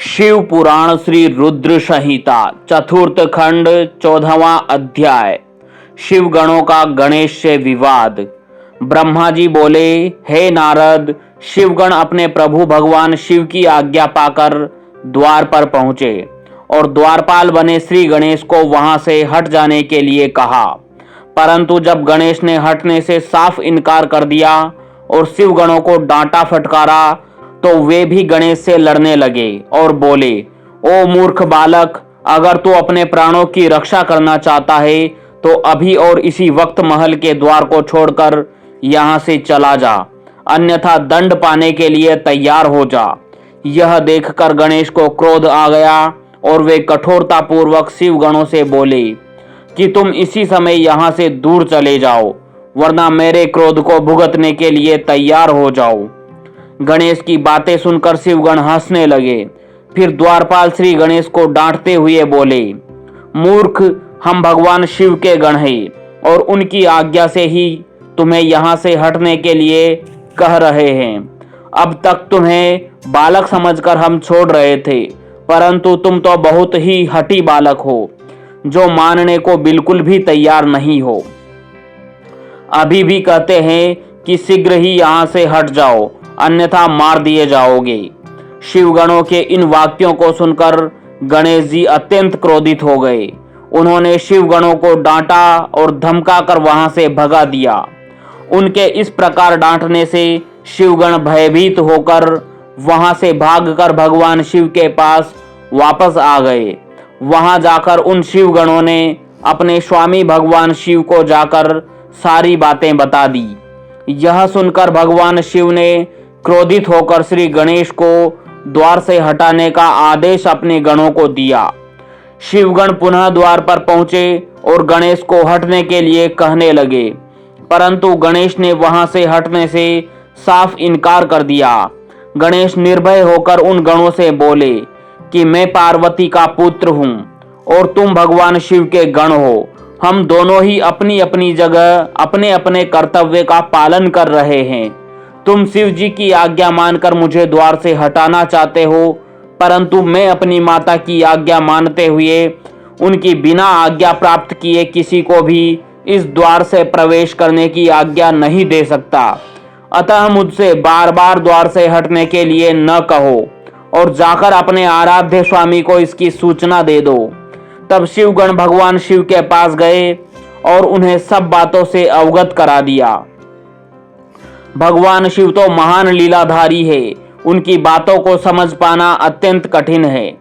शिव पुराण श्री रुद्र संहिता चतुर्थ खंड 14वां अध्याय। शिव गणों का गणेश से विवाद। ब्रह्मा जी बोले, हे नारद, शिवगण अपने प्रभु भगवान शिव की आज्ञा पाकर द्वार पर पहुंचे और द्वारपाल बने श्री गणेश को वहां से हट जाने के लिए कहा। परंतु जब गणेश ने हटने से साफ इनकार कर दिया और शिव गणों को डांटा फटकारा तो वे भी गणेश से लड़ने लगे और बोले, ओ मूर्ख बालक, अगर तू अपने प्राणों की रक्षा करना चाहता है तो अभी और इसी वक्त महल के द्वार को छोड़कर यहाँ से चला जा, अन्यथा दंड पाने के लिए तैयार हो जा। यह देखकर गणेश को क्रोध आ गया और वे कठोरता पूर्वक शिव गणों से बोले कि तुम इसी समय यहाँ से दूर चले जाओ, वरना मेरे क्रोध को भुगतने के लिए तैयार हो जाओ। गणेश की बातें सुनकर शिवगण हंसने लगे। फिर द्वारपाल श्री गणेश को डांटते हुए बोले, मूर्ख, हम भगवान शिव के गण हैं और उनकी आज्ञा से ही तुम्हें यहाँ से हटने के लिए कह रहे हैं। अब तक तुम्हें बालक समझकर हम छोड़ रहे थे, परंतु तुम तो बहुत ही हठी बालक हो, जो मानने को बिल्कुल भी तैयार नहीं हो। अभी भी कहते हैं कि शीघ्र ही यहाँ से हट जाओ, अन्यथा मार दिए जाओगे। शिवगणों के इन वाक्यों को सुनकर गणेश जी अत्यंत क्रोधित हो गए। उन्होंने शिवगणों को डांटा और धमकाकर वहां से भगा दिया। उनके इस प्रकार डांटने से शिवगण भयभीत होकर वहां से भागकर भगवान शिव के पास वापस आ गए। वहां जाकर उन शिवगणों ने अपने स्वामी भगवान शिव को जाकर सारी बातें बता दी। यह सुनकर भगवान शिव ने क्रोधित होकर श्री गणेश को द्वार से हटाने का आदेश अपने गणों को दिया। शिवगण पुनः द्वार पर पहुंचे और गणेश को हटने के लिए कहने लगे, परंतु गणेश ने वहां से हटने से साफ इनकार कर दिया। गणेश निर्भय होकर उन गणों से बोले कि मैं पार्वती का पुत्र हूं और तुम भगवान शिव के गण हो। हम दोनों ही अपनी अपनी जगह अपने अपने कर्तव्य का पालन कर रहे हैं। तुम शिव जी की आज्ञा मानकर मुझे द्वार से हटाना चाहते हो, परंतु मैं अपनी माता की आज्ञा मानते हुए उनकी बिना आज्ञा प्राप्त किए किसी को भी इस द्वार से प्रवेश करने की आज्ञा नहीं दे सकता। अतः मुझसे बार बार द्वार से हटने के लिए न कहो और जाकर अपने आराध्य स्वामी को इसकी सूचना दे दो। तब शिवगण भगवान शिव के पास गए और उन्हें सब बातों से अवगत करा दिया। भगवान शिव तो महान लीलाधारी है, उनकी बातों को समझ पाना अत्यंत कठिन है।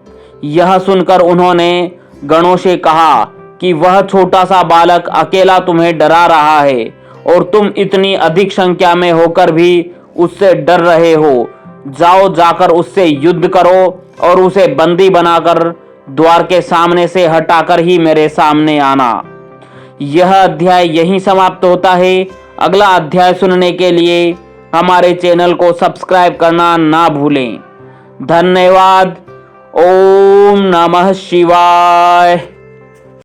यह सुनकर उन्होंने गणों से कहा कि वह छोटा सा बालक अकेला तुम्हें डरा रहा है और तुम इतनी अधिक संख्या में होकर भी उससे डर रहे हो। जाओ, जाकर उससे युद्ध करो और उसे बंदी बनाकर द्वार के सामने से हटाकर ही मेरे सामने आना। यह अध्याय यहीं समाप्त होता है। अगला अध्याय सुनने के लिए हमारे चैनल को सब्सक्राइब करना ना भूलें। धन्यवाद। ओम नमः शिवाय।